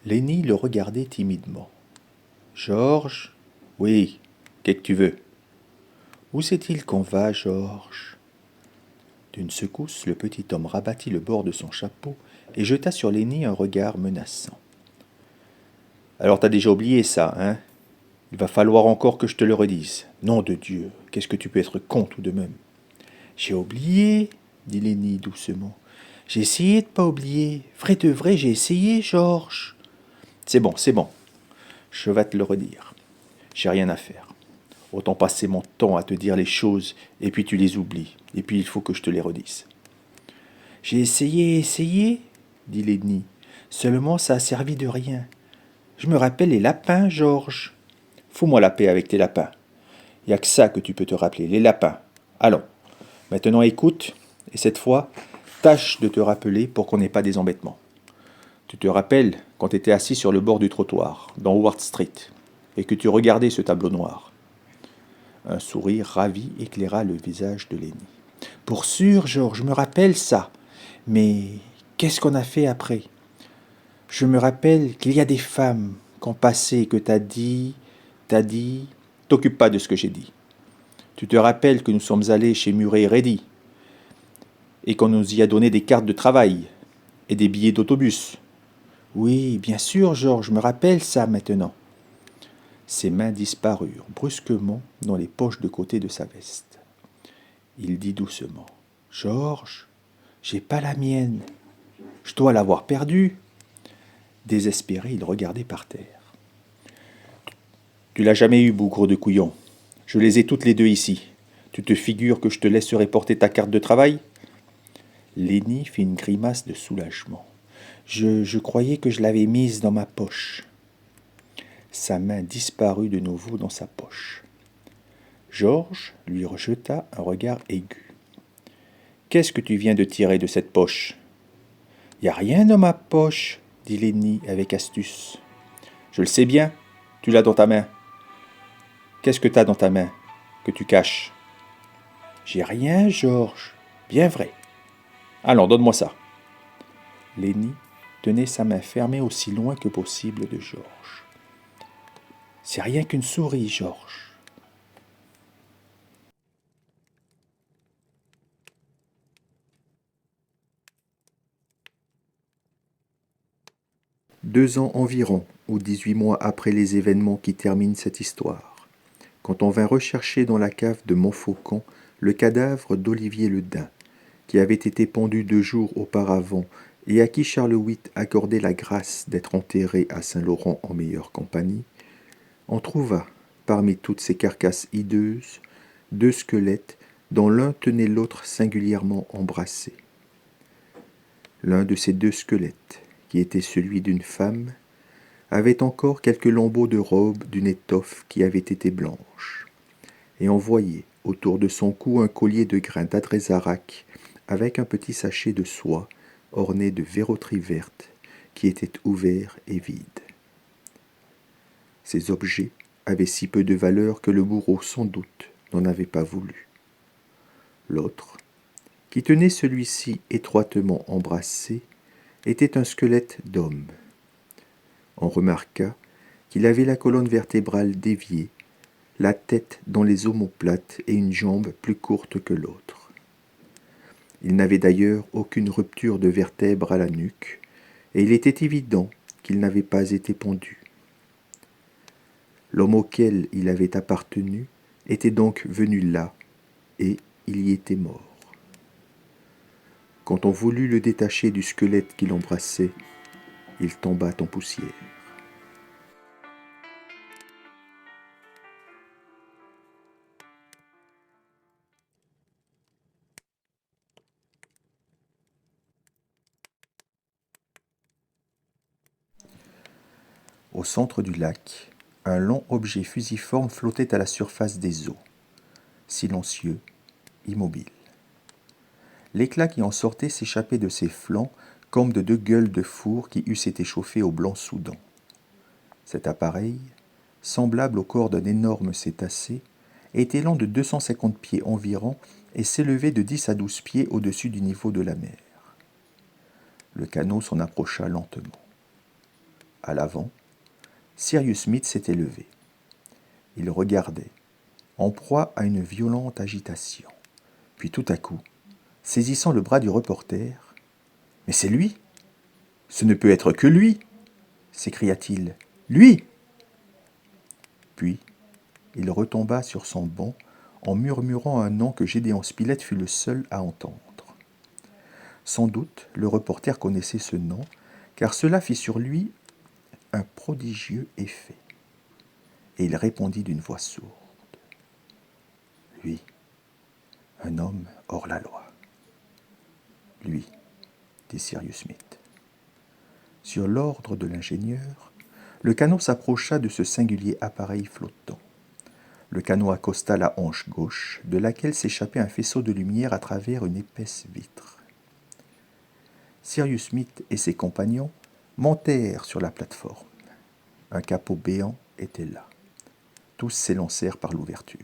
Lenny le regardait timidement. Georges? Oui, qu'est-ce que tu veux? Où c'est-il qu'on va, Georges? D'une secousse, le petit homme rabattit le bord de son chapeau et jeta sur Lenny un regard menaçant. Alors t'as déjà oublié ça, hein? Il va falloir encore que je te le redise. Nom de Dieu, qu'est-ce que tu peux être con tout de même? J'ai oublié, dit Lenny doucement. J'ai essayé de pas oublier. Vrai de vrai, j'ai essayé, Georges. C'est bon, je vais te le redire. J'ai rien à faire. Autant passer mon temps à te dire les choses, et puis tu les oublies, et puis il faut que je te les redise. J'ai essayé, dit Lenny. Seulement ça a servi de rien. Je me rappelle les lapins, Georges. Fous-moi la paix avec tes lapins. Y a que ça que tu peux te rappeler, les lapins. Allons, maintenant écoute, et cette fois, tâche de te rappeler pour qu'on n'ait pas des embêtements. Tu te rappelles quand tu étais assis sur le bord du trottoir, dans Howard Street, et que tu regardais ce tableau noir. Un sourire ravi éclaira le visage de Lenny. Pour sûr, Georges, je me rappelle ça. Mais qu'est-ce qu'on a fait après? Je me rappelle qu'il y a des femmes qu'ont passé et que t'as dit, t'occupe pas de ce que j'ai dit. Tu te rappelles que nous sommes allés chez Murray Reddy et qu'on nous y a donné des cartes de travail et des billets d'autobus. Oui, bien sûr, Georges, je me rappelle ça maintenant. Ses mains disparurent brusquement dans les poches de côté de sa veste. Il dit doucement. Georges, j'ai pas la mienne. Je dois l'avoir perdue. Désespéré, il regardait par terre. Tu l'as jamais eu, bougre de couillon. Je les ai toutes les deux ici. Tu te figures que je te laisserai porter ta carte de travail? Lenny fit une grimace de soulagement. Je croyais que je l'avais mise dans ma poche. Sa main disparut de nouveau dans sa poche. Georges lui rejeta un regard aigu. Qu'est-ce que tu viens de tirer de cette poche? Y a rien dans ma poche, dit Lenny avec astuce. Je le sais bien, tu l'as dans ta main. Qu'est-ce que t'as dans ta main, que tu caches? J'ai rien, Georges. Bien vrai. Allons, donne-moi ça. Lenny tenait sa main fermée aussi loin que possible de Georges. C'est rien qu'une souris, Georges. Deux ans environ, ou 18 mois après les événements qui terminent cette histoire, quand on vint rechercher dans la cave de Montfaucon le cadavre d'Olivier le Daim, qui avait été pendu 2 jours auparavant et à qui Charles VIII accordait la grâce d'être enterré à Saint-Laurent en meilleure compagnie, on trouva, parmi toutes ces carcasses hideuses, 2 squelettes dont l'un tenait l'autre singulièrement embrassé. L'un de ces 2 squelettes, qui était celui d'une femme, avait encore quelques lambeaux de robe d'une étoffe qui avait été blanche, et on voyait autour de son cou un collier de grains d'adrézarac avec un petit sachet de soie orné de verroterie verte qui était ouvert et vide. Ces objets avaient si peu de valeur que le bourreau sans doute n'en avait pas voulu. L'autre, qui tenait celui-ci étroitement embrassé, était un squelette d'homme. On remarqua qu'il avait la colonne vertébrale déviée, la tête dans les omoplates et une jambe plus courte que l'autre. Il n'avait d'ailleurs aucune rupture de vertèbre à la nuque, et il était évident qu'il n'avait pas été pendu. L'homme auquel il avait appartenu était donc venu là, et il y était mort. Quand on voulut le détacher du squelette qui l'embrassait, il tomba en poussière. Au centre du lac, un long objet fusiforme flottait à la surface des eaux, silencieux, immobile. L'éclat qui en sortait s'échappait de ses flancs comme de 2 gueules de four qui eussent été chauffées au blanc Soudan. Cet appareil, semblable au corps d'un énorme cétacé, était long de 250 pieds environ et s'élevait de 10 à 12 pieds au-dessus du niveau de la mer. Le canot s'en approcha lentement. À l'avant, Cyrus Smith s'était levé. Il regardait, en proie à une violente agitation. Puis tout à coup, saisissant le bras du reporter, « Mais c'est lui! Ce ne peut être que lui !» s'écria-t-il. « Lui !» Puis, il retomba sur son banc en murmurant un nom que Gédéon Spilett fut le seul à entendre. Sans doute, le reporter connaissait ce nom, car cela fit sur lui un prodigieux effet. Et il répondit d'une voix sourde. « Lui, un homme hors la loi. » « Lui, dit Cyrus Smith. » Sur l'ordre de l'ingénieur, le canot s'approcha de ce singulier appareil flottant. Le canot accosta la hanche gauche, de laquelle s'échappait un faisceau de lumière à travers une épaisse vitre. Cyrus Smith et ses compagnons montèrent sur la plateforme. Un capot béant était là. Tous s'élancèrent par l'ouverture.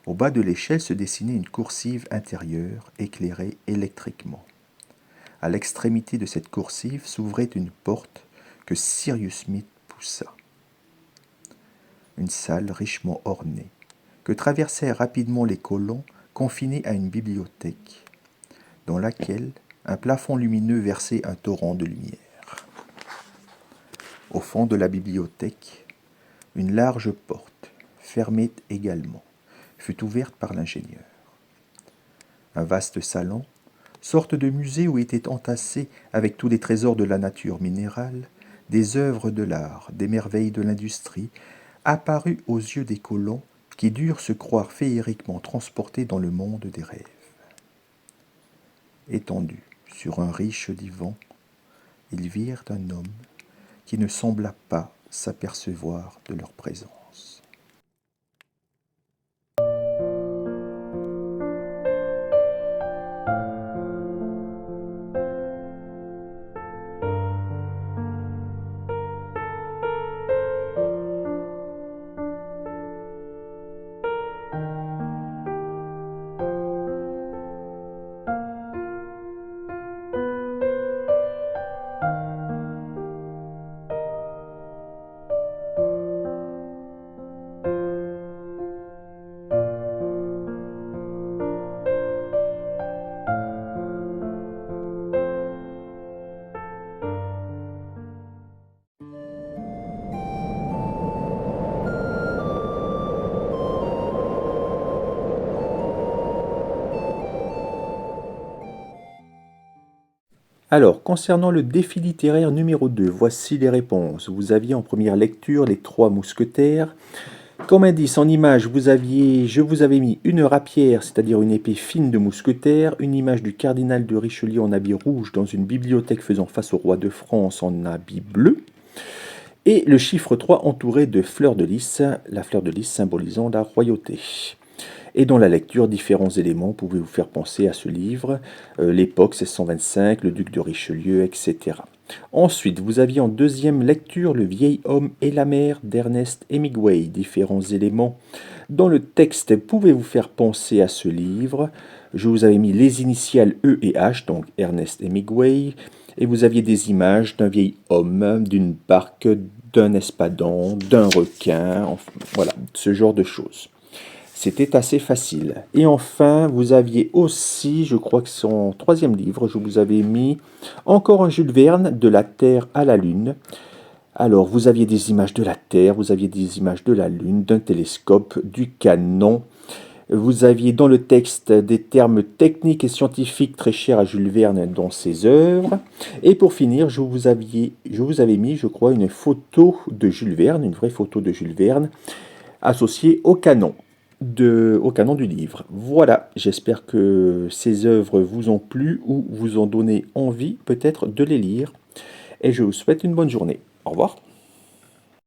Au bas de l'échelle se dessinait une coursive intérieure éclairée électriquement. À l'extrémité de cette coursive s'ouvrait une porte que Cyrus Smith poussa. Une salle richement ornée, que traversèrent rapidement les colons confinés à une bibliothèque, dans laquelle un plafond lumineux versait un torrent de lumière. Au fond de la bibliothèque, une large porte, fermée également, fut ouverte par l'ingénieur. Un vaste salon, sorte de musée où étaient entassés, avec tous les trésors de la nature minérale, des œuvres de l'art, des merveilles de l'industrie, apparut aux yeux des colons qui durent se croire féeriquement transportés dans le monde des rêves. Étendus sur un riche divan, ils virent un homme qui ne sembla pas s'apercevoir de leur présence. Alors, concernant le défi littéraire numéro 2, voici les réponses. Vous aviez en première lecture les 3 mousquetaires. Comme indice en image, je vous avais mis une rapière, c'est-à-dire une épée fine de mousquetaire, une image du cardinal de Richelieu en habit rouge dans une bibliothèque faisant face au roi de France en habit bleu, et le chiffre 3 entouré de fleurs de lys, la fleur de lys symbolisant la royauté. Et dans la lecture, différents éléments pouvaient vous faire penser à ce livre, l'époque 1625, le duc de Richelieu, etc. Ensuite, vous aviez en deuxième lecture Le vieil homme et la mer d'Ernest Hemingway. Différents éléments dans le texte pouvaient vous faire penser à ce livre. Je vous avais mis les initiales E et H, donc Ernest Hemingway, et vous aviez des images d'un vieil homme, d'une barque, d'un espadon, d'un requin, enfin, voilà, ce genre de choses. C'était assez facile. Et enfin, vous aviez aussi, je crois que c'est son 3e livre, je vous avais mis encore un Jules Verne, de la Terre à la Lune. Alors, vous aviez des images de la Terre, vous aviez des images de la Lune, d'un télescope, du canon. Vous aviez dans le texte des termes techniques et scientifiques très chers à Jules Verne dans ses œuvres. Et pour finir, je vous avais mis, je crois, une photo de Jules Verne, une vraie photo de Jules Verne, associée au canon du livre. Voilà, j'espère que ces œuvres vous ont plu ou vous ont donné envie peut-être de les lire. Et je vous souhaite une bonne journée. Au revoir.